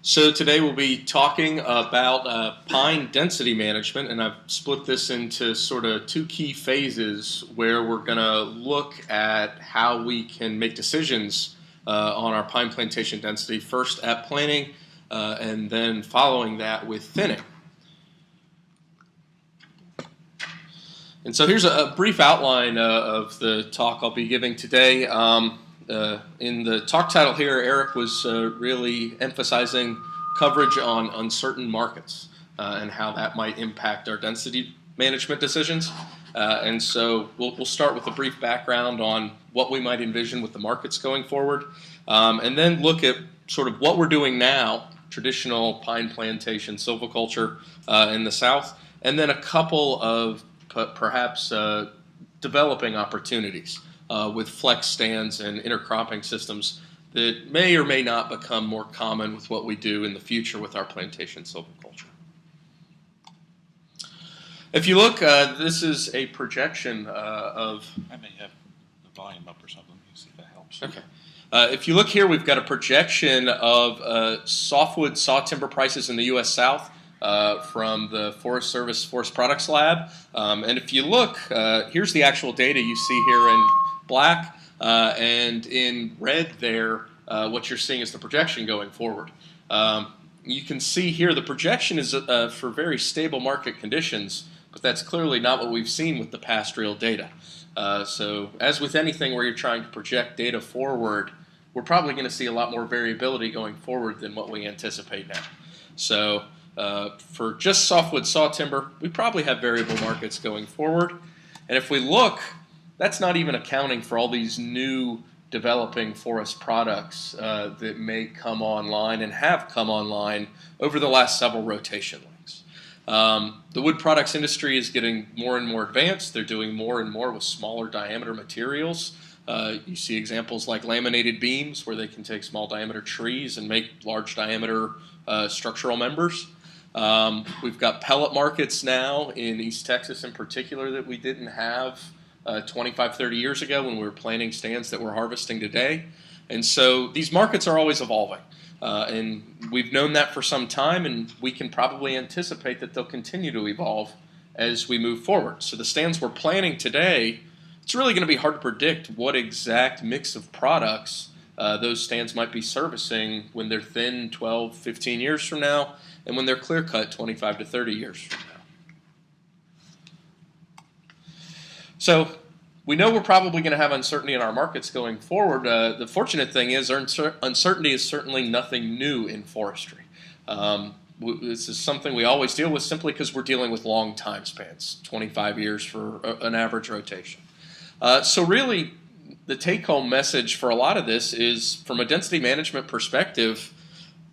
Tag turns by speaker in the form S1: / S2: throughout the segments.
S1: So today we'll be talking about pine density management, and I've split this into sort of two key phases where we're going to look at how we can make decisions on our pine plantation density, first at planting and then following that with thinning. And so here's a brief outline of the talk I'll be giving today. In the talk title here, Eric was really emphasizing coverage on uncertain markets and how that might impact our density management decisions. And so we'll start with a brief background on what we might envision with the markets going forward, and then look at sort of what we're doing now, traditional pine plantation silviculture in the South, and then a couple of perhaps developing opportunities with flex stands and intercropping systems that may or may not become more common with what we do in the future with our plantation silviculture. If you look, this is a projection of...
S2: I may have the volume up or something. You see if that helps.
S1: Okay. If you look here, we've got a projection of softwood saw timber prices in the U.S. South from the Forest Service Forest Products Lab. And if you look, here's the actual data you see here in black, and in red there, what you're seeing is the projection going forward. You can see here the projection is for very stable market conditions, but that's clearly not what we've seen with the past real data. So as with anything where you're trying to project data forward, we're probably going to see a lot more variability going forward than what we anticipate now. So for just softwood saw timber, we probably have variable markets going forward. And if we look, that's not even accounting for all these new developing forest products that may come online and have come online over the last several rotation lengths. The wood products industry is getting more and more advanced. They're doing more and more with smaller diameter materials. You see examples like laminated beams where they can take small diameter trees and make large diameter structural members. We've got pellet markets now in East Texas in particular that we didn't have 25, 30 years ago when we were planting stands that we're harvesting today. And so these markets are always evolving. And we've known that for some time, and we can probably anticipate that they'll continue to evolve as we move forward. So the stands we're planting today, it's really going to be hard to predict what exact mix of products those stands might be servicing when they're thin 12, 15 years from now, and when they're clear cut 25 to 30 years from now. So we know we're probably going to have uncertainty in our markets going forward. The fortunate thing is uncertainty is certainly nothing new in forestry. This is something we always deal with simply because we're dealing with long time spans, 25 years for an average rotation. So really, the take-home message for a lot of this is, from a density management perspective,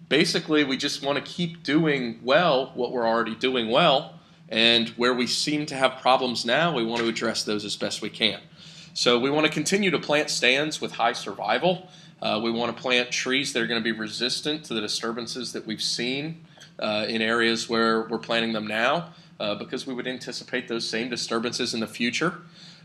S1: basically we just want to keep doing well what we're already doing well, and where we seem to have problems now, we want to address those as best we can. So we want to continue to plant stands with high survival. We want to plant trees that are going to be resistant to the disturbances that we've seen in areas where we're planting them now, because we would anticipate those same disturbances in the future.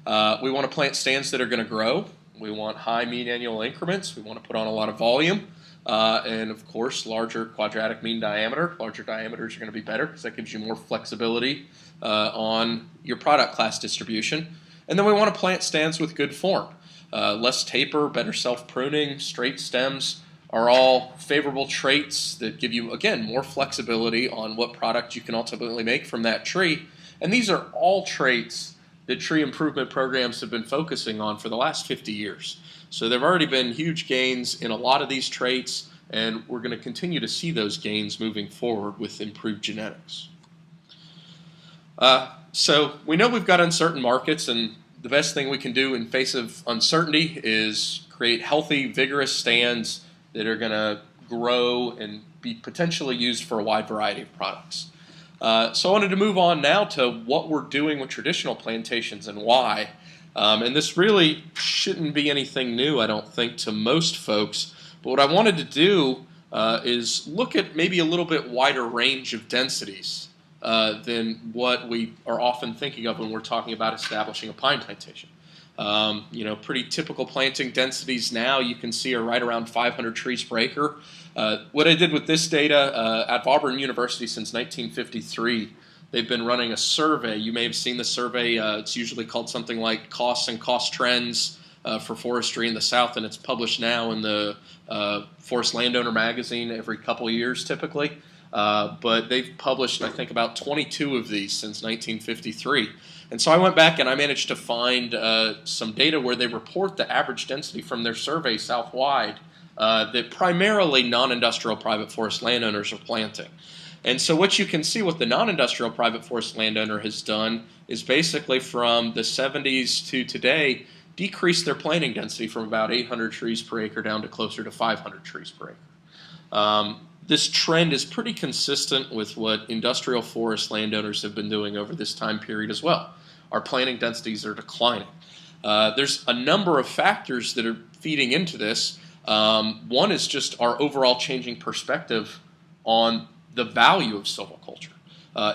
S1: We want to plant stands that are going to grow. We want high mean annual increments. We want to put on a lot of volume. And of course, larger quadratic mean diameter. Larger diameters are going to be better because that gives you more flexibility on your product class distribution. And then we want to plant stands with good form. Less taper, better self-pruning, straight stems are all favorable traits that give you, again, more flexibility on what product you can ultimately make from that tree. And these are all traits that tree improvement programs have been focusing on for the last 50 years. So there have already been huge gains in a lot of these traits, and we're going to continue to see those gains moving forward with improved genetics. So we know we've got uncertain markets, and the best thing we can do in face of uncertainty is create healthy, vigorous stands that are going to grow and be potentially used for a wide variety of products. So I wanted to move on now to what we're doing with traditional plantations and why. And this really shouldn't be anything new, I don't think, to most folks. But what I wanted to do is look at maybe a little bit wider range of densities than what we are often thinking of when we're talking about establishing a pine plantation. Pretty typical planting densities now you can see are right around 500 trees per acre. What I did with this data at Auburn University since 1953, they've been running a survey. You may have seen the survey. It's usually called something like Costs and Cost Trends for Forestry in the South, and it's published now in the Forest Landowner magazine every couple of years typically. But they've published, I think, about 22 of these since 1953. And so I went back and I managed to find some data where they report the average density from their survey South-wide that primarily non-industrial private forest landowners are planting. And so what you can see what the non-industrial private forest landowner has done is basically from the 70s to today decrease their planting density from about 800 trees per acre down to closer to 500 trees per acre. This trend is pretty consistent with what industrial forest landowners have been doing over this time period as well. Our planting densities are declining. There's a number of factors that are feeding into this. One is just our overall changing perspective on the value of silviculture.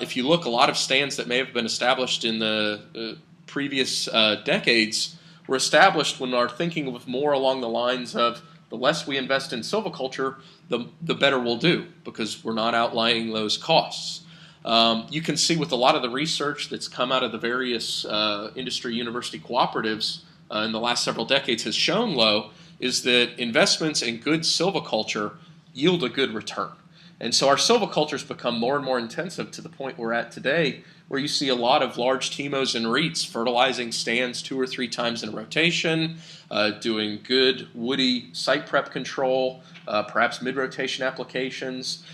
S1: If you look, a lot of stands that may have been established in the previous decades were established when our thinking was more along the lines of the less we invest in silviculture, the better we'll do because we're not outlaying those costs. You can see with a lot of the research that's come out of the various industry university cooperatives in the last several decades has shown low is that investments in good silviculture yield a good return. And so our silviculture's become more and more intensive to the point we're at today where you see a lot of large TIMOs and REITs fertilizing stands 2 or 3 times in a rotation, doing good woody site prep control, perhaps mid-rotation applications,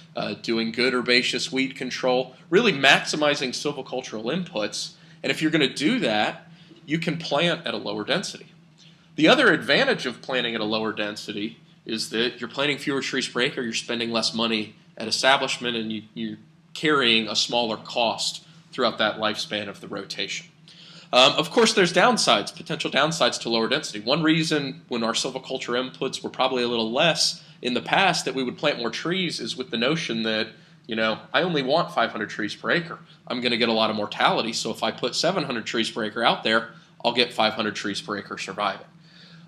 S1: doing good herbaceous weed control, really maximizing silvicultural inputs. And if you're going to do that, you can plant at a lower density. The other advantage of planting at a lower density is that you're planting fewer trees per acre, you're spending less money at establishment, and you're carrying a smaller cost throughout that lifespan of the rotation. Of course, there's downsides, potential downsides to lower density. One reason when our silviculture inputs were probably a little less in the past that we would plant more trees is with the notion that, I only want 500 trees per acre. I'm going to get a lot of mortality, so if I put 700 trees per acre out there, I'll get 500 trees per acre surviving.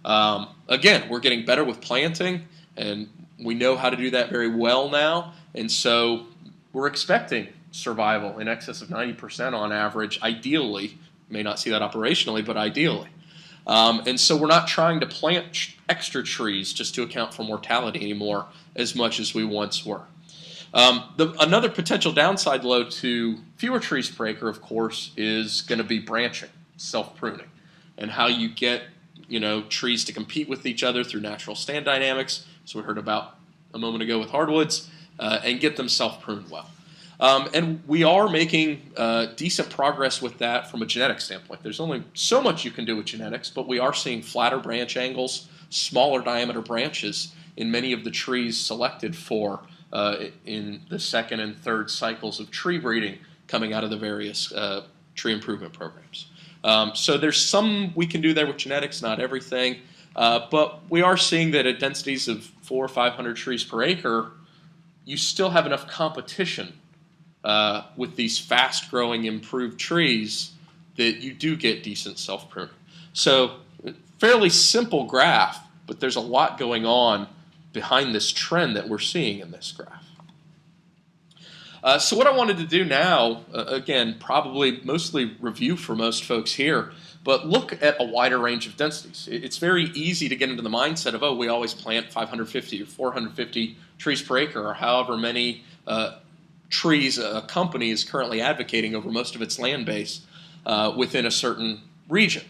S1: Again, we're getting better with planting, and we know how to do that very well now, and so we're expecting survival in excess of 90% on average, ideally. May not see that operationally, but ideally. And so we're not trying to plant extra trees just to account for mortality anymore as much as we once were. Another potential downside, though, to fewer trees per acre, of course, is going to be branching, self-pruning, and how you get trees to compete with each other through natural stand dynamics, so we heard about a moment ago with hardwoods, and get them self-pruned well. And we are making decent progress with that from a genetic standpoint. There's only so much you can do with genetics, but we are seeing flatter branch angles, smaller diameter branches in many of the trees selected for in the second and third cycles of tree breeding coming out of the various tree improvement programs. So there's some we can do there with genetics, not everything, but we are seeing that at densities of 400 or 500 trees per acre, you still have enough competition with these fast-growing, improved trees that you do get decent self-pruning. So, fairly simple graph, but there's a lot going on behind this trend that we're seeing in this graph. So what I wanted to do now, again, probably mostly review for most folks here, but look at a wider range of densities. It's very easy to get into the mindset of, we always plant 550 or 450 trees per acre, or however many trees a company is currently advocating over most of its land base within a certain region.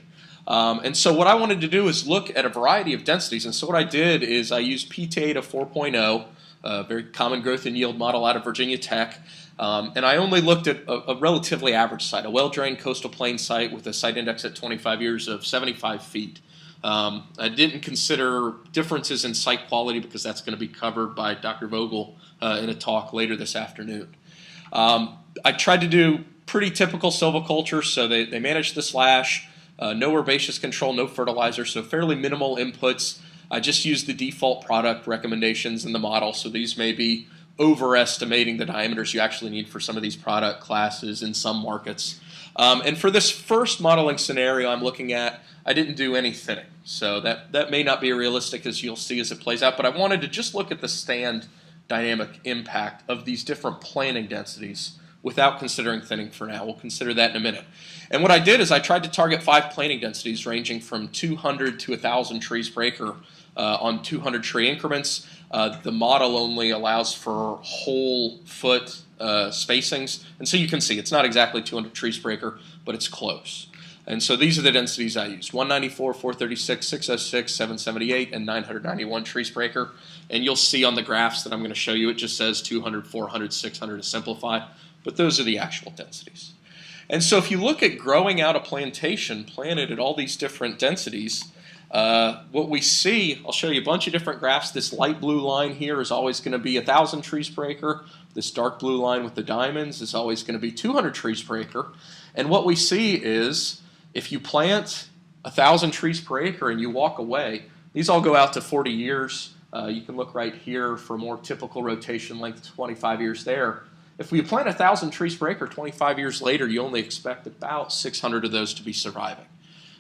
S1: And so what I wanted to do is look at a variety of densities. And so what I did is I used P-Data 4.0, a very common growth and yield model out of Virginia Tech. And I only looked at a relatively average site, a well-drained coastal plain site with a site index at 25 years of 75 feet. I didn't consider differences in site quality because that's going to be covered by Dr. Vogel in a talk later this afternoon. I tried to do pretty typical silviculture, so they managed the slash, no herbaceous control, no fertilizer, so fairly minimal inputs. I just used the default product recommendations in the model, so these may be overestimating the diameters you actually need for some of these product classes in some markets. And for this first modeling scenario I'm looking at, I didn't do any thinning. So that may not be realistic, as you'll see as it plays out, but I wanted to just look at the stand dynamic impact of these different planting densities without considering thinning for now. We'll consider that in a minute. And what I did is I tried to target 5 planting densities ranging from 200 to 1,000 trees per acre on 200 tree increments. The model only allows for whole foot spacings, and so you can see it's not exactly 200 trees per acre, but it's close. And so these are the densities I used: 194, 436, 606, 778, and 991 trees per acre. And you'll see on the graphs that I'm going to show you, it just says 200, 400, 600 to simplify, but those are the actual densities. And so if you look at growing out a plantation planted at all these different densities, what we see, I'll show you a bunch of different graphs. This light blue line here is always going to be 1,000 trees per acre. This dark blue line with the diamonds is always going to be 200 trees per acre. And what we see is if you plant 1,000 trees per acre and you walk away, these all go out to 40 years. You can look right here for more typical rotation length, 25 years there. If we plant 1,000 trees per acre 25 years later, you only expect about 600 of those to be surviving.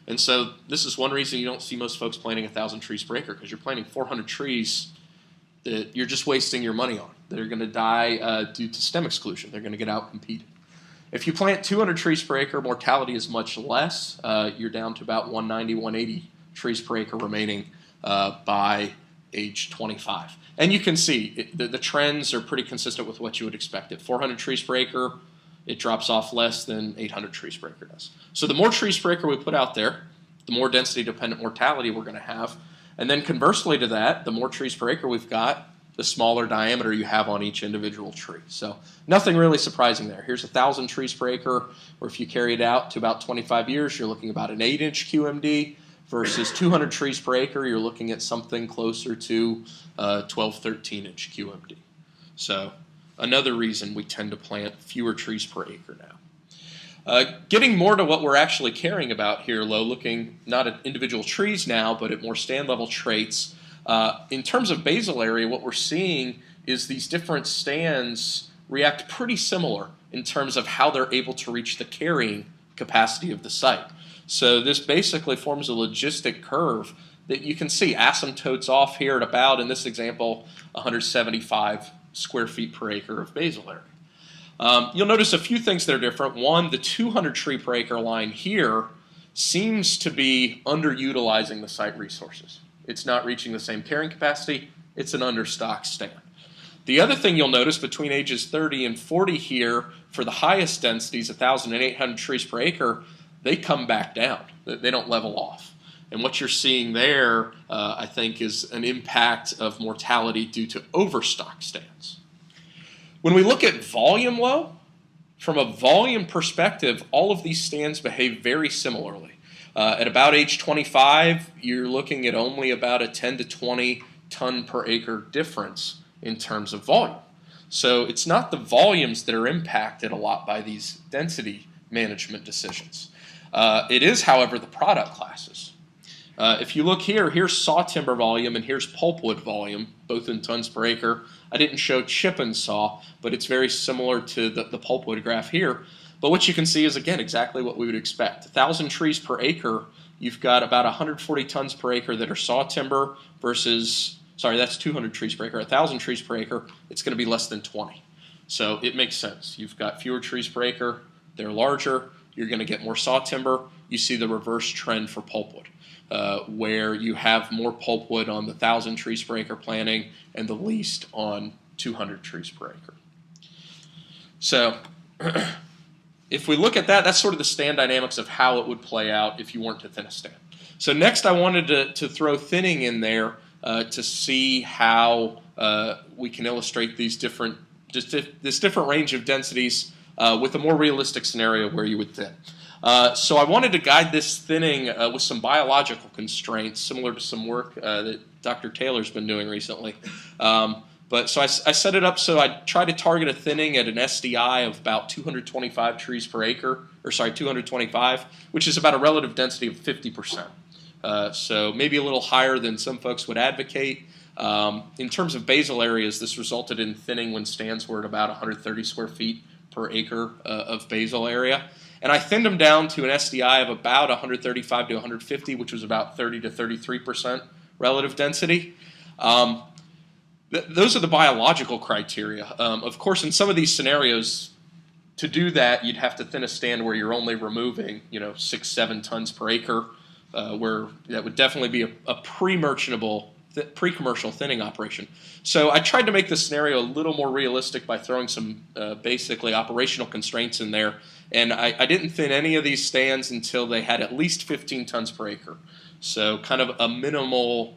S1: And so this is one reason you don't see most folks planting 1,000 trees per acre, because you're planting 400 trees that you're just wasting your money on. They're going to die due to stem exclusion. They're going to get out-competed. If you plant 200 trees per acre, mortality is much less. You're down to about 190, 180 trees per acre remaining by age 25. And you can see the trends are pretty consistent with what you would expect. At 400 trees per acre, it drops off less than 800 trees per acre does. So the more trees per acre we put out there, the more density-dependent mortality we're going to have. And then conversely to that, the more trees per acre we've got, the smaller diameter you have on each individual tree. So nothing really surprising there. Here's 1,000 trees per acre, or if you carry it out to about 25 years, you're looking about an 8-inch QMD, versus 200 trees per acre, you're looking at something closer to 12, 13-inch QMD. So another reason we tend to plant fewer trees per acre now. Getting more to what we're actually caring about here, looking not at individual trees now, but at more stand-level traits. In terms of basal area, what we're seeing is these different stands react pretty similar in terms of how they're able to reach the carrying capacity of the site. So this basically forms a logistic curve that you can see asymptotes off here at about, in this example, 175 square feet per acre of basal area. You'll notice a few things that are different. One, the 200 tree per acre line here seems to be underutilizing the site resources. It's not reaching the same carrying capacity. It's an understocked stand. The other thing you'll notice between ages 30 and 40 here, for the highest densities, 1,800 trees per acre, they come back down. They don't level off. And what you're seeing there, I think, is an impact of mortality due to overstock stands. When we look at volume from a volume perspective, all of these stands behave very similarly. At about age 25, you're looking at only about a 10 to 20 ton per acre difference in terms of volume. So it's not the volumes that are impacted a lot by these density management decisions. It is, however, the product classes. If you look here, here's saw timber volume and here's pulpwood volume, both in tons per acre. I didn't show chip and saw, but it's very similar to the pulpwood graph here. But what you can see is, again, exactly what we would expect. 1,000 trees per acre, you've got about 140 tons per acre that are saw timber versus, sorry, that's 200 trees per acre. 1,000 trees per acre, it's going to be less than 20. So it makes sense. You've got fewer trees per acre, they're larger, you're going to get more saw timber. You see the reverse trend for pulpwood, where you have more pulpwood on the 1,000 trees per acre planting and the least on 200 trees per acre. So if we look at that, that's sort of the stand dynamics of how it would play out if you weren't to thin a stand. So next I wanted to throw thinning in there to see how we can illustrate these this different range of densities with a more realistic scenario where you would thin. So I wanted to guide this thinning with some biological constraints, similar to some work that Dr. Taylor's been doing recently. So I set it up so I try to target a thinning at an SDI of about 225 trees per acre, 225, which is about a relative density of 50%. So maybe a little higher than some folks would advocate. In terms of basal areas, this resulted in thinning when stands were at about 130 square feet per acre of basal area. And I thinned them down to an SDI of about 135 to 150, which was about 30 to 33% relative density. Those are the biological criteria. Of course, in some of these scenarios, to do that, you'd have to thin a stand where you're only removing, 6-7 tons per acre, where that would definitely be a pre-merchantable, pre-commercial thinning operation. So I tried to make the scenario a little more realistic by throwing some basically operational constraints in there. And I didn't thin any of these stands until they had at least 15 tons per acre. So kind of a minimal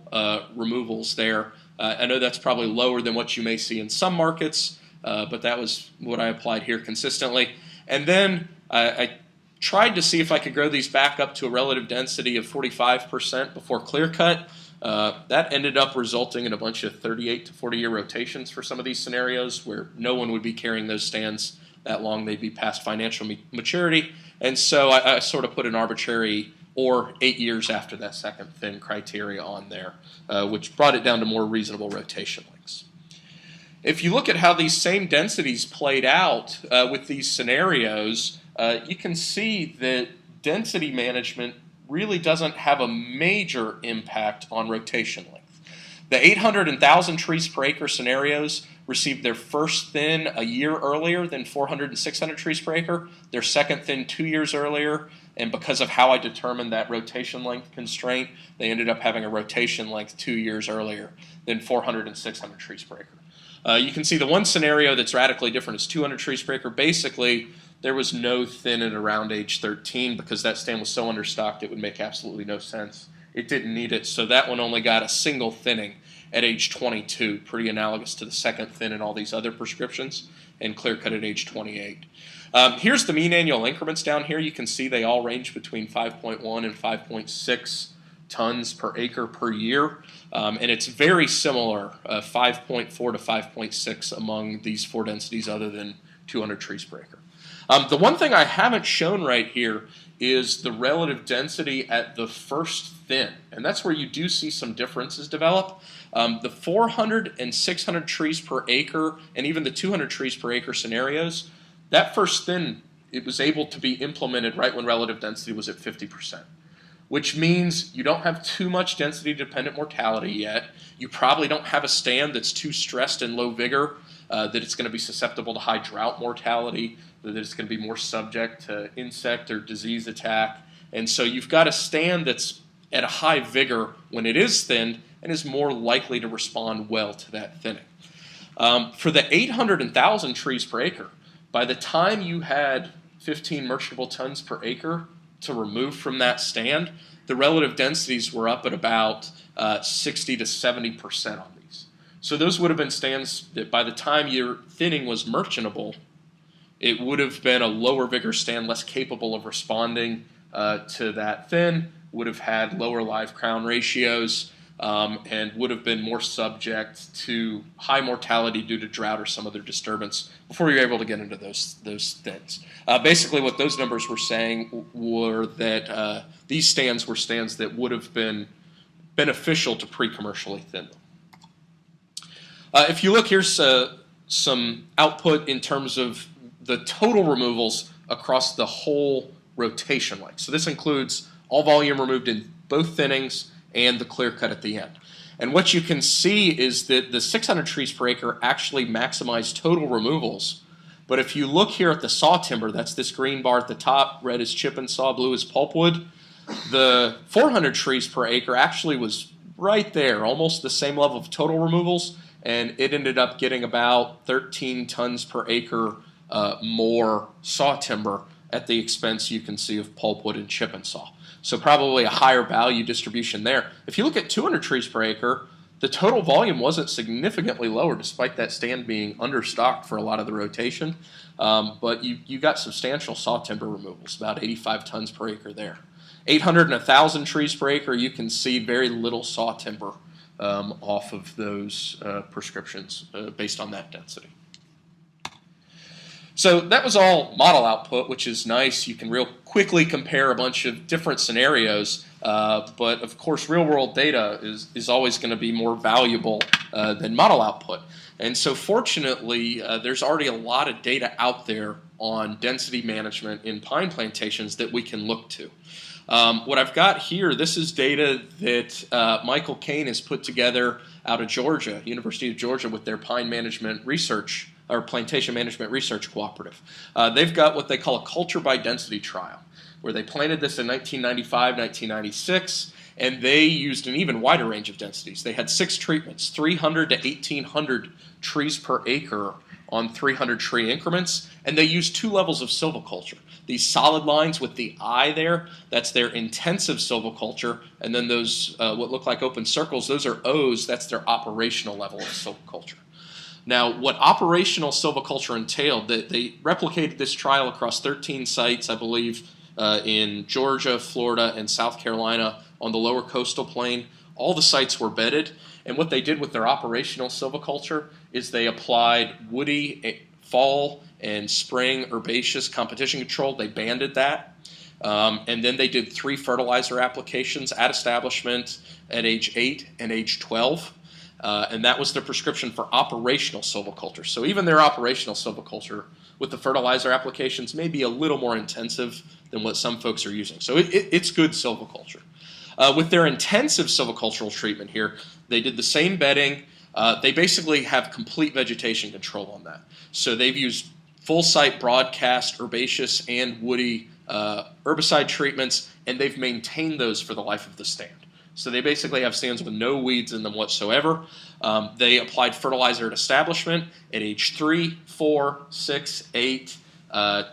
S1: removals there. I know that's probably lower than what you may see in some markets, but that was what I applied here consistently. And then I tried to see if I could grow these back up to a relative density of 45% before clear cut. That ended up resulting in a bunch of 38 to 40-year rotations for some of these scenarios where no one would be carrying those stands that long. They'd be past financial maturity. And so I sort of put an arbitrary or 8 years after that second thin criteria on there, which brought it down to more reasonable rotation lengths. If you look at how these same densities played out with these scenarios, you can see that density management really doesn't have a major impact on rotation length. The 800 and 1,000 trees per acre scenarios received their first thin a year earlier than 400 and 600 trees per acre, their second thin 2 years earlier, and because of how I determined that rotation length constraint, they ended up having a rotation length 2 years earlier than 400 and 600 trees per acre. You can see the one scenario that's radically different is 200 trees per acre. Basically, there was no thin at around age 13 because that stand was so understocked it would make absolutely no sense. It didn't need it, so that one only got a single thinning at age 22, pretty analogous to the second thin in all these other prescriptions, and clear cut at age 28. Here's the mean annual increments down here. You can see they all range between 5.1 and 5.6 tons per acre per year, and it's very similar, 5.4 to 5.6 among these four densities other than 200 trees per acre. The one thing I haven't shown right here is the relative density at the first thin, and that's where you do see some differences develop. The 400 and 600 trees per acre and even the 200 trees per acre scenarios, that first thin, it was able to be implemented right when relative density was at 50%, which means you don't have too much density-dependent mortality yet. You probably don't have a stand that's too stressed and low vigor, that it's going to be susceptible to high drought mortality, that it's going to be more subject to insect or disease attack. And so you've got a stand that's at a high vigor when it is thinned and is more likely to respond well to that thinning. For the 800 and 1,000 trees per acre, by the time you had 15 merchantable tons per acre to remove from that stand, the relative densities were up at about 60 to 70% on these. So those would have been stands that by the time your thinning was merchantable, it would have been a lower vigor stand, less capable of responding to that thin, would have had lower live crown ratios, and would have been more subject to high mortality due to drought or some other disturbance before you're able to get into those thins. Basically what those numbers were saying were that these stands were stands that would have been beneficial to pre-commercially thin them. If you look, here's some output in terms of the total removals across the whole rotation length. So this includes all volume removed in both thinnings and the clear cut at the end. And what you can see is that the 600 trees per acre actually maximize total removals. But if you look here at the saw timber, that's this green bar at the top, red is chip and saw, blue is pulpwood. The 400 trees per acre actually was right there, almost the same level of total removals, and it ended up getting about 13 tons per acre more saw timber at the expense, you can see, of pulpwood and chip and saw. So probably a higher value distribution there. If you look at 200 trees per acre, the total volume wasn't significantly lower despite that stand being understocked for a lot of the rotation. But you got substantial saw timber removals, about 85 tons per acre there. 800 and 1,000 trees per acre, you can see very little saw timber off of those prescriptions based on that density. So that was all model output, which is nice. You can real quickly compare a bunch of different scenarios, but of course real-world data is always going to be more valuable than model output. And so fortunately, there's already a lot of data out there on density management in pine plantations that we can look to. What I've got here, this is data that Michael Kane has put together out of Georgia, University of Georgia, with their pine management research or plantation management research cooperative. They've got what they call a culture by density trial, where they planted this in 1995, 1996, and they used an even wider range of densities. They had 6 treatments, 300 to 1,800 trees per acre on 300 tree increments, and they used 2 levels of silviculture. These solid lines with the eye there, that's their intensive silviculture, and then those what look like open circles, those are O's, that's their operational level of silviculture. Now, what operational silviculture entailed, they replicated this trial across 13 sites, I believe, in Georgia, Florida, and South Carolina on the lower coastal plain. All the sites were bedded, and what they did with their operational silviculture is they applied woody fall and spring herbaceous competition control. They banded that, and then they did 3 fertilizer applications at establishment at age 8 and age 12. And that was their prescription for operational silviculture. So even their operational silviculture with the fertilizer applications may be a little more intensive than what some folks are using. So it's good silviculture. With their intensive silvicultural treatment here, they did the same bedding. They basically have complete vegetation control on that. So they've used full site broadcast herbaceous and woody herbicide treatments, and they've maintained those for the life of the stand. So they basically have stands with no weeds in them whatsoever. They applied fertilizer at establishment at age 3, 4, 6, 8,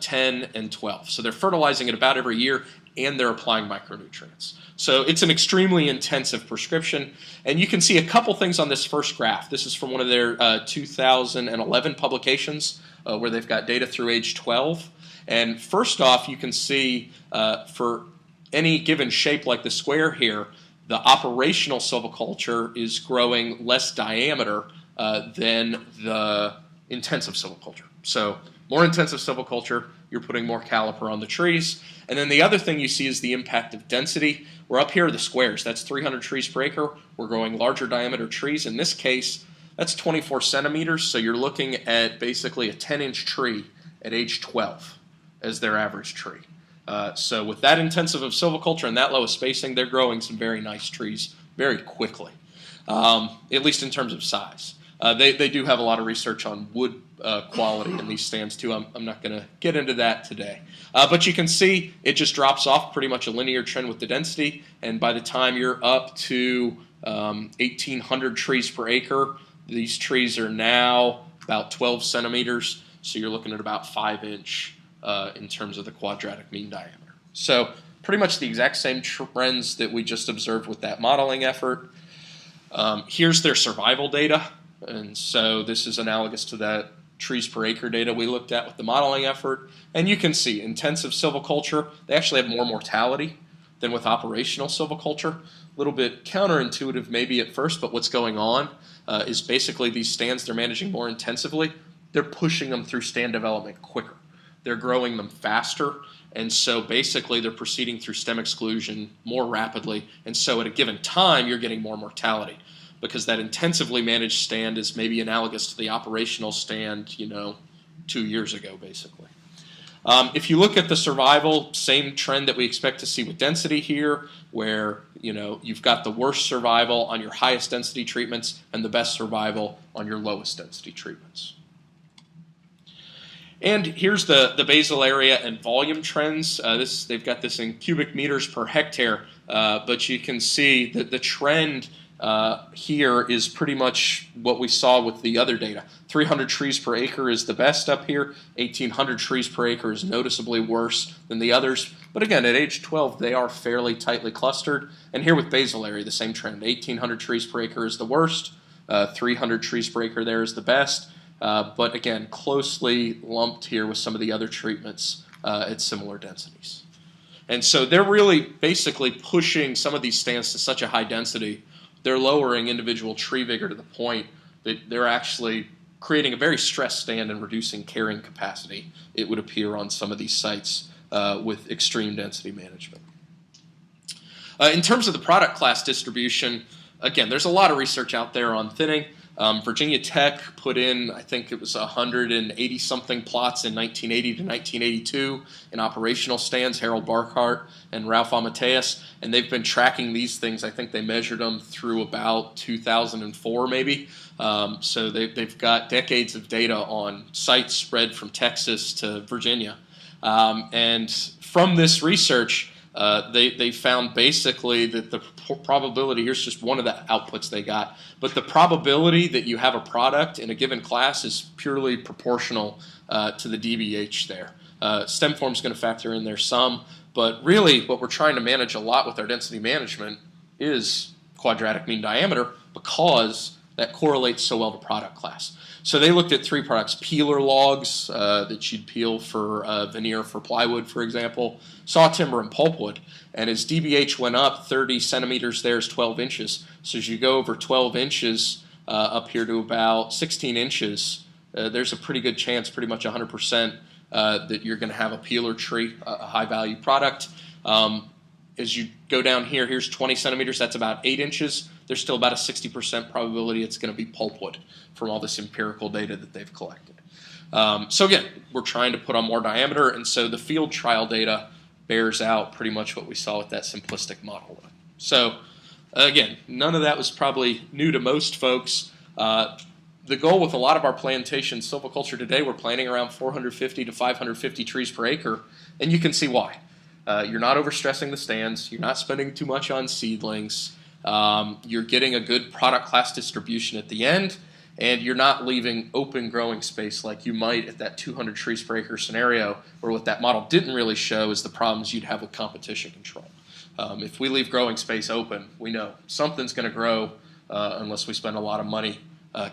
S1: 10, and 12. So they're fertilizing it about every year, and they're applying micronutrients. So it's an extremely intensive prescription. And you can see a couple things on this first graph. This is from one of their 2011 publications where they've got data through age 12. And first off, you can see for any given shape like the square here, the operational silviculture is growing less diameter than the intensive silviculture. So more intensive silviculture, you're putting more caliper on the trees. And then the other thing you see is the impact of density. We're up here are the squares. That's 300 trees per acre. We're growing larger diameter trees. In this case, that's 24 centimeters. So you're looking at basically a 10-inch tree at age 12 as their average tree. So with that intensive of silviculture and that low of spacing, they're growing some very nice trees very quickly, at least in terms of size. They do have a lot of research on wood quality in these stands too. I'm not going to get into that today. But you can see it just drops off pretty much a linear trend with the density, and by the time you're up to 1,800 trees per acre, these trees are now about 12 centimeters, so you're looking at about 5-inch in terms of the quadratic mean diameter. So pretty much the exact same trends that we just observed with that modeling effort. Here's their survival data, and so this is analogous to that trees per acre data we looked at with the modeling effort. And you can see intensive silviculture, they actually have more mortality than with operational silviculture. A little bit counterintuitive maybe at first, but what's going on is basically these stands they're managing more intensively, they're pushing them through stand development quicker. They're growing them faster, and so basically they're proceeding through stem exclusion more rapidly, and so at a given time you're getting more mortality because that intensively managed stand is maybe analogous to the operational stand, 2 years ago basically. If you look at the survival, same trend that we expect to see with density here, where you've got the worst survival on your highest density treatments and the best survival on your lowest density treatments. And here's the basal area and volume trends. They've got this in cubic meters per hectare, but you can see that the trend here is pretty much what we saw with the other data. 300 trees per acre is the best up here. 1,800 trees per acre is noticeably worse than the others. But again, at age 12, they are fairly tightly clustered. And here with basal area, the same trend. 1,800 trees per acre is the worst. 300 trees per acre there is the best. But again, closely lumped here with some of the other treatments at similar densities. And so they're really basically pushing some of these stands to such a high density, they're lowering individual tree vigor to the point that they're actually creating a very stressed stand and reducing carrying capacity, it would appear, on some of these sites with extreme density management. In terms of the product class distribution, again, there's a lot of research out there on thinning. Virginia Tech put in, I think it was 180-something plots in 1980 to 1982 in operational stands, Harold Barkhart and Ralph Amateus, and they've been tracking these things. I think they measured them through about 2004 maybe. So they've got decades of data on sites spread from Texas to Virginia. And from this research, they found basically that the probability, here's just one of the outputs they got, but the probability that you have a product in a given class is purely proportional to the DBH there. Stem form is going to factor in there some, but really what we're trying to manage a lot with our density management is quadratic mean diameter because that correlates so well to product class. So they looked at 3 products: peeler logs that you'd peel for veneer for plywood, for example, saw timber, and pulpwood. And as DBH went up, 30 centimeters there is 12 inches. So as you go over 12 inches up here to about 16 inches, there's a pretty good chance, pretty much 100%, that you're going to have a peeler tree, a high-value product. As you go down here, here's 20 centimeters, that's about 8 inches. There's still about a 60% probability it's going to be pulpwood from all this empirical data that they've collected. So again, we're trying to put on more diameter, and so the field trial data bears out pretty much what we saw with that simplistic model. So again, none of that was probably new to most folks. The goal with a lot of our plantations, silviculture today, we're planting around 450 to 550 trees per acre, and you can see why. You're not overstressing the stands, you're not spending too much on seedlings, you're getting a good product class distribution at the end, and you're not leaving open growing space like you might at that 200 trees per acre scenario, where what that model didn't really show is the problems you'd have with competition control. If we leave growing space open, we know something's going to grow unless we spend a lot of money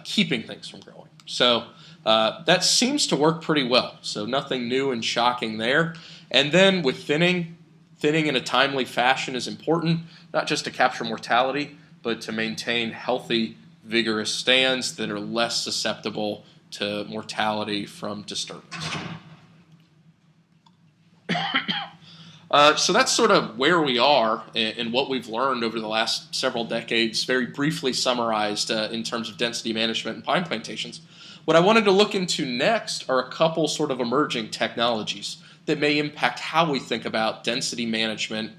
S1: keeping things from growing. So that seems to work pretty well. So nothing new and shocking there. And then with thinning in a timely fashion is important, not just to capture mortality, but to maintain healthy, vigorous stands that are less susceptible to mortality from disturbance. So that's sort of where we are and what we've learned over the last several decades, very briefly summarized in terms of density management and pine plantations. What I wanted to look into next are a couple sort of emerging technologies that may impact how we think about density management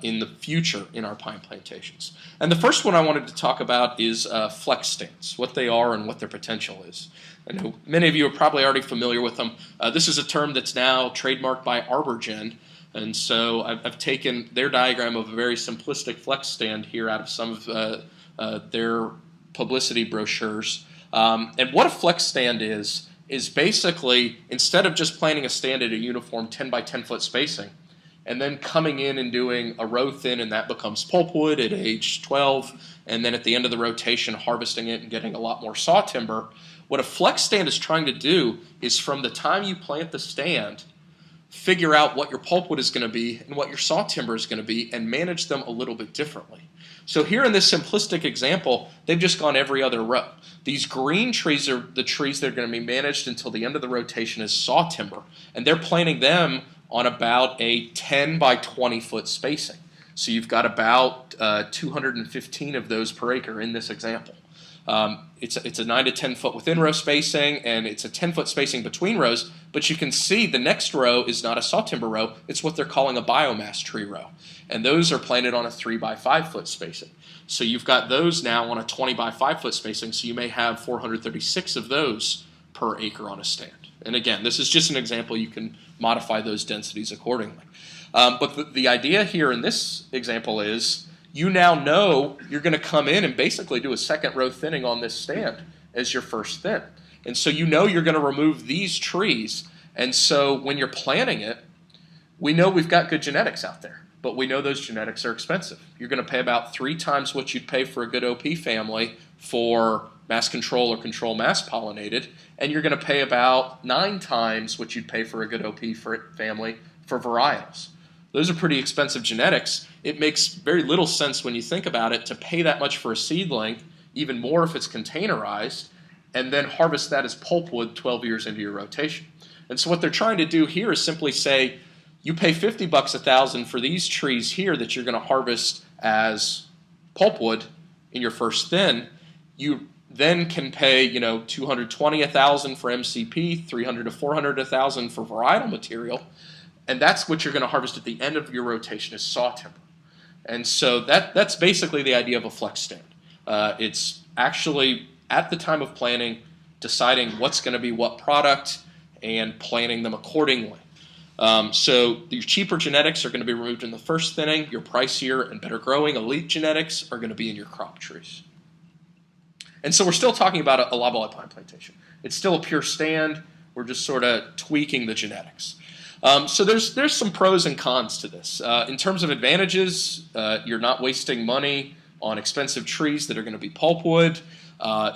S1: in the future in our pine plantations. And the first one I wanted to talk about is flex stands, what they are and what their potential is. I know many of you are probably already familiar with them. This is a term that's now trademarked by ArborGen, and so I've taken their diagram of a very simplistic flex stand here out of some of their publicity brochures. And what a flex stand is basically, instead of just planting a stand at a uniform 10 by 10 foot spacing, and then coming in and doing a row thin, and that becomes pulpwood at age 12, and then at the end of the rotation harvesting it and getting a lot more saw timber, what a flex stand is trying to do is from the time you plant the stand, figure out what your pulpwood is going to be and what your saw timber is going to be and manage them a little bit differently. So here in this simplistic example, they've just gone every other row. These green trees are the trees that are going to be managed until the end of the rotation as saw timber, and they're planting them on about a 10 by 20 foot spacing. So you've got about 215 of those per acre in this example. It's a 9 to 10 foot within row spacing, and it's a 10 foot spacing between rows, but you can see the next row is not a saw timber row, it's what they're calling a biomass tree row. And those are planted on a 3 by 5 foot spacing. So you've got those now on a 20 by 5 foot spacing, so you may have 436 of those per acre on a stand. And again, this is just an example, you can modify those densities accordingly. But the idea here in this example is you now know you're going to come in and basically do a second row thinning on this stand as your first thin. And so you know you're going to remove these trees. And so when you're planting it, we know we've got good genetics out there, but we know those genetics are expensive. You're going to pay about 3 times what you'd pay for a good OP family for mass control or control mass pollinated, and you're going to pay about 9 times what you'd pay for a good OP family for varietals. Those are pretty expensive genetics. It makes very little sense when you think about it to pay that much for a seedling, even more if it's containerized, and then harvest that as pulpwood 12 years into your rotation. And so what they're trying to do here is simply say, you pay $50 a thousand for these trees here that you're going to harvest as pulpwood in your first thin. You then can pay, $220,000 for MCP, $300 to $400,000 for varietal material, and that's what you're going to harvest at the end of your rotation is saw timber. And so that's basically the idea of a flex stand. It's actually at the time of planting, deciding what's going to be what product and planting them accordingly. So your cheaper genetics are going to be removed in the first thinning. Your pricier and better growing elite genetics are going to be in your crop trees. And so we're still talking about a loblolly pine plantation. It's still a pure stand. We're just sort of tweaking the genetics. So there's some pros and cons to this. In terms of advantages, you're not wasting money on expensive trees that are going to be pulpwood.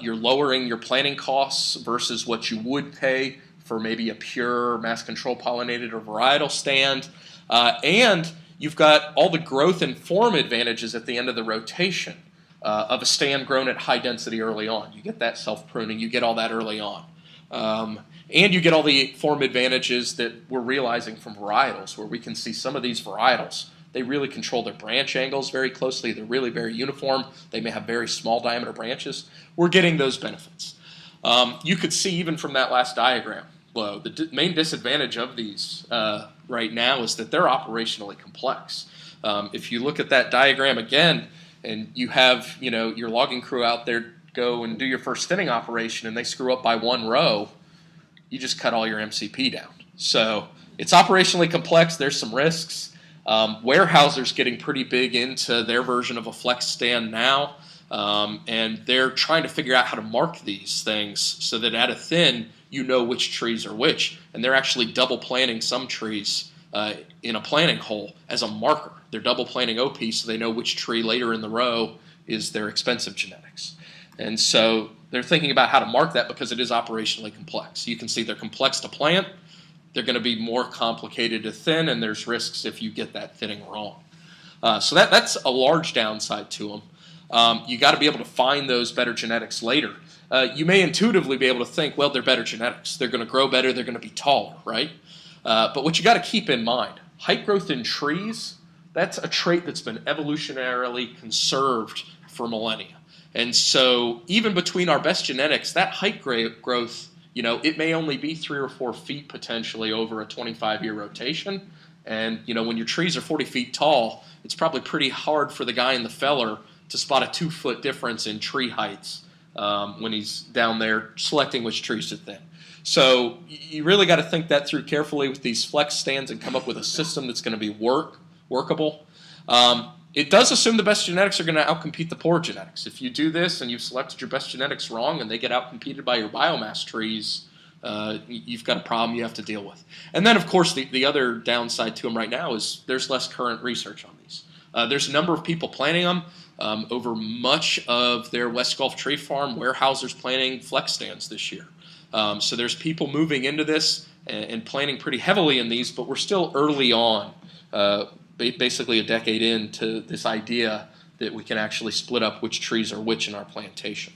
S1: You're lowering your planting costs versus what you would pay for maybe a pure mass control pollinated or varietal stand. And you've got all the growth and form advantages at the end of the rotation of a stand grown at high density early on. You get that self-pruning, you get all that early on. And you get all the form advantages that we're realizing from varietals, where we can see some of these varietals, they really control their branch angles very closely. They're really very uniform. They may have very small diameter branches. We're getting those benefits. You could see even from that last diagram below, the main disadvantage of these right now is that they're operationally complex. If you look at that diagram again, and you have your logging crew out there go and do your first thinning operation, and they screw up by one row, you just cut all your MCP down. So it's operationally complex. There's some risks. Warehousers getting pretty big into their version of a flex stand now, and they're trying to figure out how to mark these things so that at a thin, you know which trees are which. And they're actually double planting some trees in a planting hole as a marker. They're double planting OP so they know which tree later in the row is their expensive genetics. And so they're thinking about how to mark that because it is operationally complex. You can see they're complex to plant. They're going to be more complicated to thin, and there's risks if you get that thinning wrong. So that's a large downside to them. You got to be able to find those better genetics later. You may intuitively be able to think, well, they're better genetics. They're going to grow better. They're going to be taller, right? But what you got to keep in mind, height growth in trees, that's a trait that's been evolutionarily conserved for millennia. And so even between our best genetics, that height growth, it may only be 3 or 4 feet potentially over a 25-year rotation. And, when your trees are 40 feet tall, it's probably pretty hard for the guy in the feller to spot a 2-foot difference in tree heights when he's down there selecting which trees to thin. So you really got to think that through carefully with these flex stands and come up with a system that's going to be workable. It does assume the best genetics are going to outcompete the poor genetics. If you do this and you've selected your best genetics wrong and they get outcompeted by your biomass trees, you've got a problem you have to deal with. And then, of course, the other downside to them right now is there's less current research on these. There's a number of people planting them. Over much of their West Gulf tree farm, Weyerhaeuser's planting flex stands this year. So there's people moving into this and planting pretty heavily in these, but we're still early on. Basically a decade into this idea that we can actually split up which trees are which in our plantation.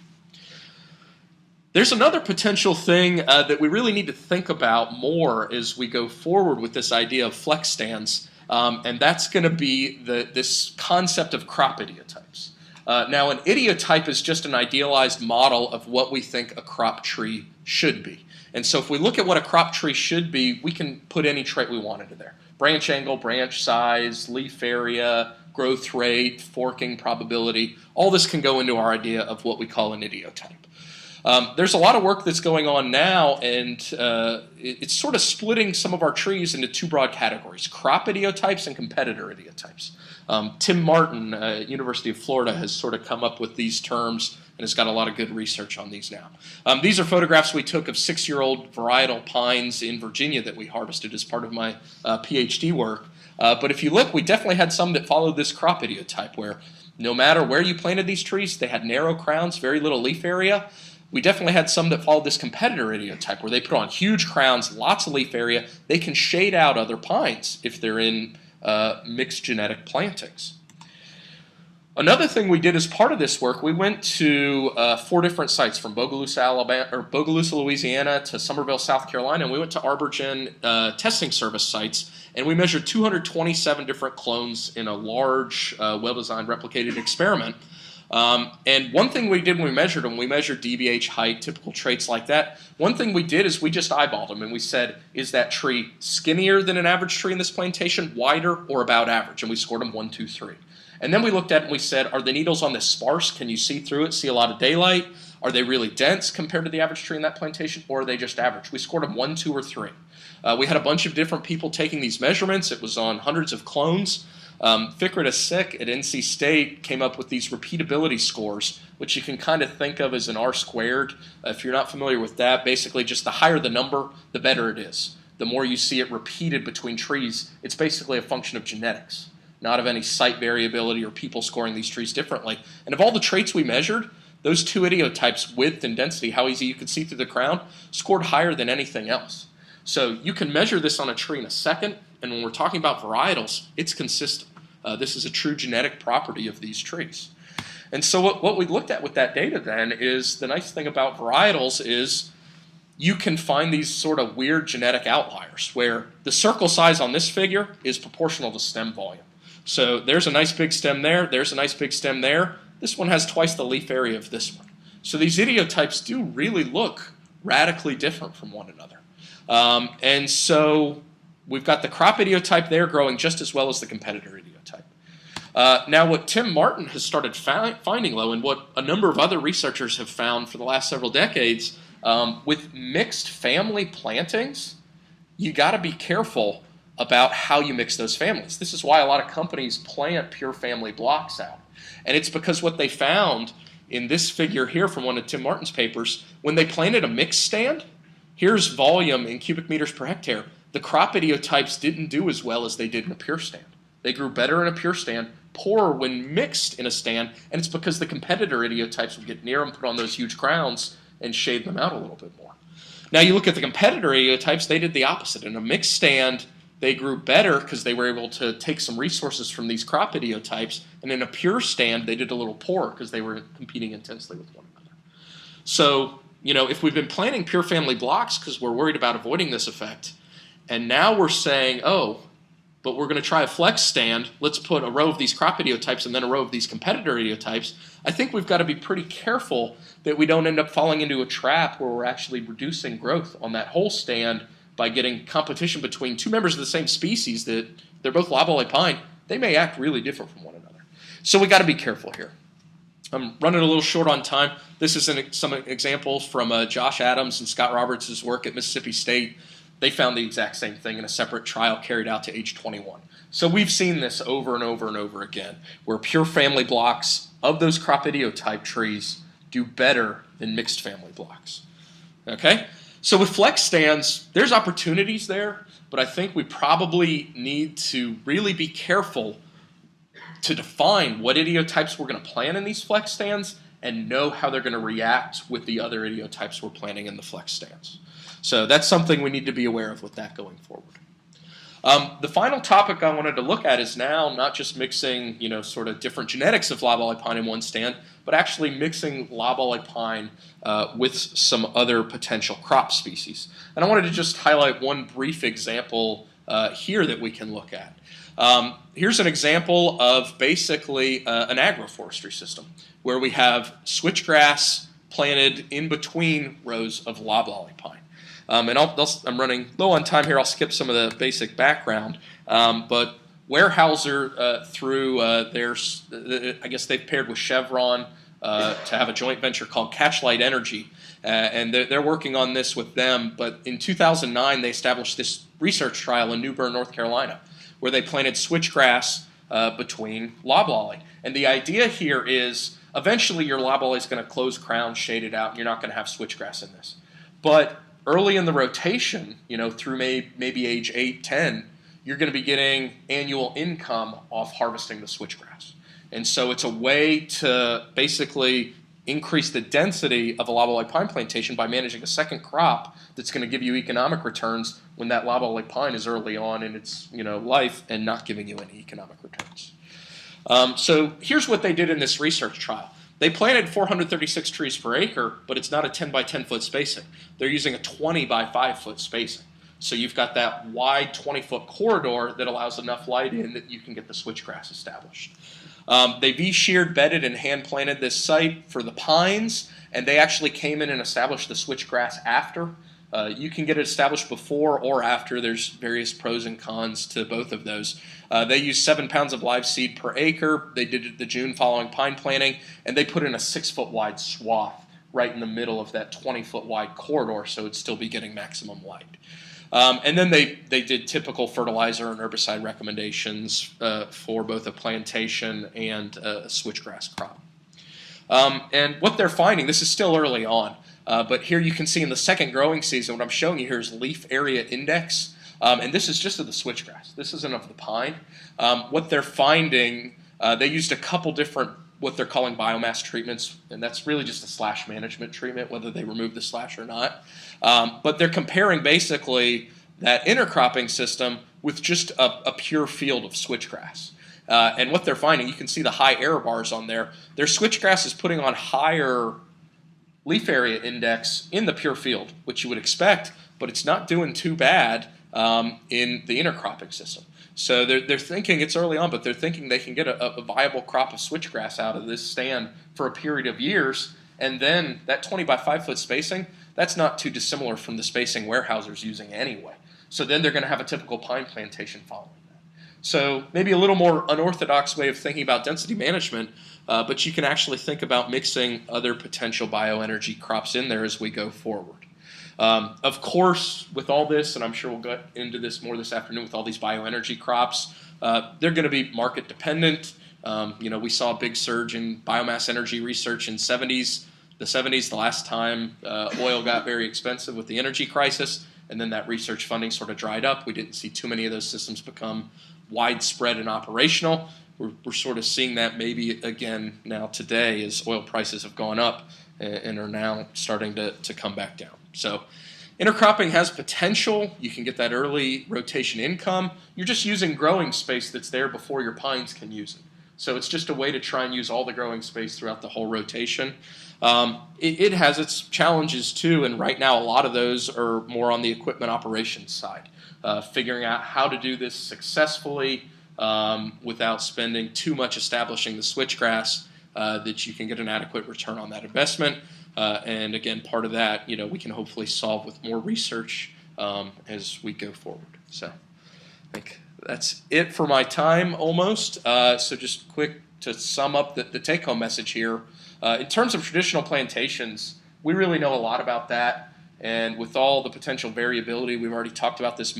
S1: There's another potential thing that we really need to think about more as we go forward with this idea of flex stands, and that's going to be this concept of crop idiotypes. Now, an idiotype is just an idealized model of what we think a crop tree should be. And so if we look at what a crop tree should be, we can put any trait we want into there. Branch angle, branch size, leaf area, growth rate, forking probability, all this can go into our idea of what we call an idiotype. There's a lot of work that's going on now, and it's sort of splitting some of our trees into 2 broad categories, crop idiotypes and competitor idiotypes. Tim Martin, University of Florida, has sort of come up with these terms and has got a lot of good research on these now. These are photographs we took of 6-year-old varietal pines in Virginia that we harvested as part of my PhD work. But if you look, we definitely had some that followed this crop idiotype where no matter where you planted these trees, they had narrow crowns, very little leaf area. We definitely had some that followed this competitor idiotype where they put on huge crowns, lots of leaf area. They can shade out other pines if they're in mixed genetic plantings. Another thing we did as part of this work, we went to 4 different sites from Bogalusa, Louisiana to Summerville, South Carolina, and we went to ArborGen testing service sites, and we measured 227 different clones in a large, well-designed replicated experiment. And one thing we did when we measured them, we measured DBH height, typical traits like that. One thing we did is we just eyeballed them and we said, is that tree skinnier than an average tree in this plantation, wider, or about average? And we scored them 1, 2, 3. And then we looked at it and we said, are the needles on this sparse? Can you see through it, see a lot of daylight? Are they really dense compared to the average tree in that plantation, or are they just average? We scored them 1, 2, or 3. We had a bunch of different people taking these measurements. It was on hundreds of clones. Fikrita Sick at NC State came up with these repeatability scores, which you can kind of think of as an R-squared. If you're not familiar with that, basically just the higher the number, the better it is. The more you see it repeated between trees, it's basically a function of genetics, not of any site variability or people scoring these trees differently. And of all the traits we measured, those 2 idiotypes, width and density, how easy you could see through the crown, scored higher than anything else. So you can measure this on a tree in a second, and when we're talking about varietals, it's consistent. This is a true genetic property of these trees. And so what we looked at with that data then is the nice thing about varietals is you can find these sort of weird genetic outliers where the circle size on this figure is proportional to stem volume. So there's a nice big stem there, there's a nice big stem there. This one has twice the leaf area of this one. So these idiotypes do really look radically different from one another. And so we've got the crop idiotype there growing just as well as the competitor idiotype. Now what Tim Martin has started finding, though, and what a number of other researchers have found for the last several decades, with mixed family plantings, you got to be careful about how you mix those families. This is why a lot of companies plant pure family blocks out. And it's because what they found in this figure here from one of Tim Martin's papers, when they planted a mixed stand, here's volume in cubic meters per hectare. The crop idiotypes didn't do as well as they did in a pure stand. They grew better in a pure stand, poorer when mixed in a stand, and it's because the competitor idiotypes would get near them, put on those huge crowns, and shade them out a little bit more. Now you look at the competitor idiotypes, they did the opposite. In a mixed stand, they grew better because they were able to take some resources from these crop idiotypes, and in a pure stand, they did a little poorer because they were competing intensely with one another. So, if we've been planting pure family blocks because we're worried about avoiding this effect, and now we're saying, oh, but we're going to try a flex stand, let's put a row of these crop idiotypes and then a row of these competitor idiotypes, I think we've got to be pretty careful that we don't end up falling into a trap where we're actually reducing growth on that whole stand by getting competition between 2 members of the same species that they're both loblolly pine. They may act really different from one another. So we got to be careful here. I'm running a little short on time. This is some examples from Josh Adams and Scott Roberts' work at Mississippi State. They found the exact same thing in a separate trial carried out to age 21. So we've seen this over and over and over again, where pure family blocks of those crop idiotype trees do better than mixed family blocks. Okay? So with flex stands, there's opportunities there, but I think we probably need to really be careful to define what idiotypes we're going to plant in these flex stands and know how they're going to react with the other idiotypes we're planting in the flex stands. So that's something we need to be aware of with that going forward. The final topic I wanted to look at is now not just mixing, sort of different genetics of loblolly pine in one stand, but actually mixing loblolly pine with some other potential crop species. And I wanted to just highlight one brief example here that we can look at. Here's an example of basically an agroforestry system where we have switchgrass planted in between rows of loblolly pine. And I'm running low on time here. I'll skip some of the basic background. But Weyerhaeuser, through I guess they've paired with Chevron to have a joint venture called Catchlight Energy. And they're working on this with them. But in 2009, they established this research trial in New Bern, North Carolina, where they planted switchgrass between loblolly. And the idea here is eventually your loblolly is going to close crown, shade it out, and you're not going to have switchgrass in this. But early in the rotation, through maybe age 8, 10, you're going to be getting annual income off harvesting the switchgrass. And so it's a way to basically increase the density of a loblolly pine plantation by managing a second crop that's going to give you economic returns when that loblolly pine is early on in its life and not giving you any economic returns. So here's what they did in this research trial. They planted 436 trees per acre, but it's not a 10 by 10 foot spacing. They're using a 20 by 5 foot spacing. So you've got that wide 20-foot corridor that allows enough light in that you can get the switchgrass established. They V-sheared, bedded, and hand-planted this site for the pines, and they actually came in and established the switchgrass after. You can get it established before or after. There's various pros and cons to both of those. They used 7 pounds of live seed per acre. They did it the June following pine planting, and they put in a 6-foot wide swath right in the middle of that 20-foot wide corridor, so it'd still be getting maximum light. And then they did typical fertilizer and herbicide recommendations for both a plantation and a switchgrass crop. And what they're finding, this is still early on, but here you can see in the second growing season, what I'm showing you here is leaf area index, and this is just of the switchgrass. This isn't of the pine. What they're finding, they used a couple different what they're calling biomass treatments, and that's really just a slash management treatment, whether they remove the slash or not. But they're comparing basically that intercropping system with just a pure field of switchgrass. And what they're finding, you can see the high error bars on there. Their switchgrass is putting on higher leaf area index in the pure field, which you would expect, but it's not doing too bad in the intercropping system. So they're thinking, it's early on, but they're thinking they can get a viable crop of switchgrass out of this stand for a period of years, and then that 20 by 5 foot spacing, that's not too dissimilar from the spacing Weyerhaeuser's using anyway. So then they're going to have a typical pine plantation following that. So maybe a little more unorthodox way of thinking about density management, but you can actually think about mixing other potential bioenergy crops in there as we go forward. Of course, with all this, and I'm sure we'll get into this more this afternoon with all these bioenergy crops, they're going to be market dependent. We saw a big surge in biomass energy research in the 70s, the last time oil got very expensive with the energy crisis, and then that research funding sort of dried up. We didn't see too many of those systems become widespread and operational. We're sort of seeing that maybe again now today as oil prices have gone up and are now starting to come back down. So intercropping has potential. You can get that early rotation income. You're just using growing space that's there before your pines can use it. So it's just a way to try and use all the growing space throughout the whole rotation. It has its challenges too, and right now a lot of those are more on the equipment operations side. Figuring out how to do this successfully without spending too much establishing the switchgrass, that you can get an adequate return on that investment. And again, part of that, we can hopefully solve with more research as we go forward. So I think that's it for my time almost. So just quick to sum up the take-home message here. In terms of traditional plantations, we really know a lot about that. And with all the potential variability, we've already talked about this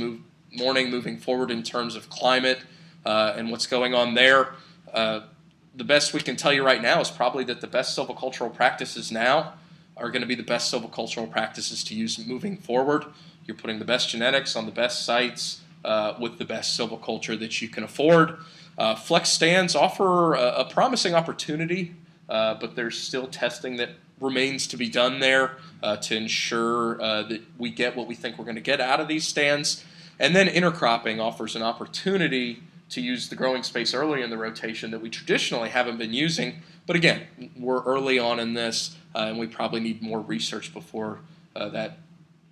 S1: morning moving forward in terms of climate and what's going on there. The best we can tell you right now is probably that the best silvicultural practices now are going to be the best silvicultural practices to use moving forward. You're putting the best genetics on the best sites with the best silviculture that you can afford. Flex stands offer a promising opportunity, but there's still testing that remains to be done there to ensure that we get what we think we're going to get out of these stands. And then intercropping offers an opportunity to use the growing space early in the rotation that we traditionally haven't been using. But again, we're early on in this, and we probably need more research before that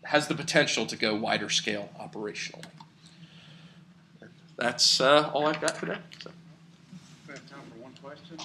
S1: has the potential to go wider scale operationally. That's all I've got today. So.
S3: We have time for one question.